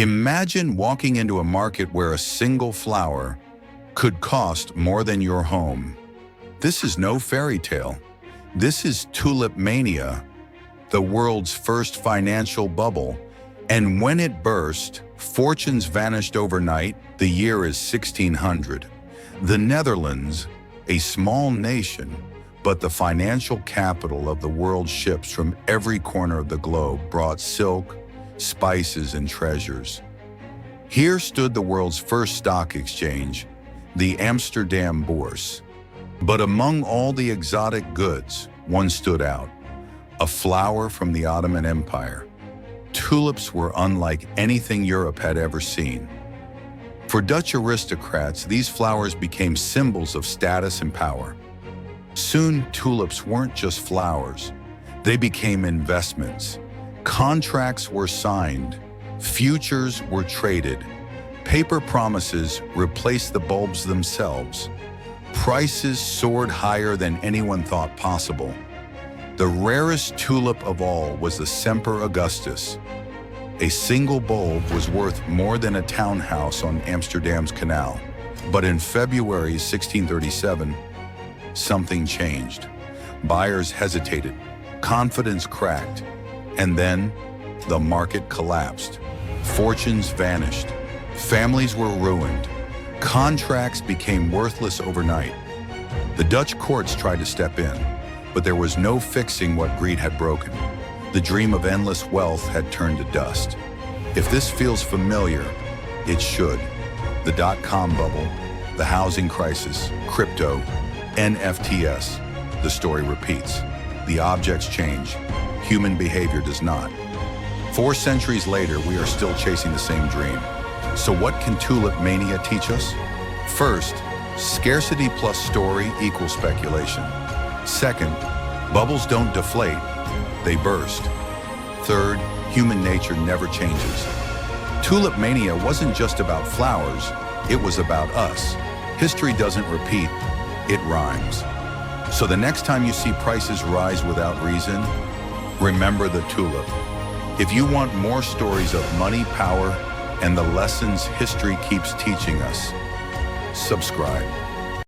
Imagine walking into a market where a single flower could cost more than your home. This is no fairy tale. This is Tulip Mania, the world's first financial bubble. And when it burst, fortunes vanished overnight. The year is 1600. The Netherlands, a small nation, but the financial capital of the world, ships from every corner of the globe brought silk, spices, and treasures. Here stood the world's first stock exchange, the Amsterdam Bourse. But among all the exotic goods, one stood out, a flower from the Ottoman Empire. Tulips were unlike anything Europe had ever seen. For Dutch aristocrats, these flowers became symbols of status and power. Soon, tulips weren't just flowers. They became investments. Contracts were signed. Futures were traded. Paper promises replaced the bulbs themselves. Prices soared higher than anyone thought possible. The rarest tulip of all was the Semper Augustus. A single bulb was worth more than a townhouse on Amsterdam's canal. But in February 1637, something changed. Buyers hesitated, confidence cracked, and then the market collapsed. Fortunes vanished. Families were ruined. Contracts became worthless overnight. The Dutch courts tried to step in, but there was no fixing what greed had broken. The dream of endless wealth had turned to dust. If this feels familiar, it should. The dot-com bubble, the housing crisis, crypto, NFTs. The story repeats. The objects change. Human behavior does not. 4 centuries later, we are still chasing the same dream. So what can Tulip Mania teach us? First, scarcity plus story equals speculation. Second, bubbles don't deflate, they burst. Third, human nature never changes. Tulip Mania wasn't just about flowers, it was about us. History doesn't repeat, it rhymes. So the next time you see prices rise without reason, remember the tulip. If you want more stories of money, power, and the lessons history keeps teaching us, subscribe.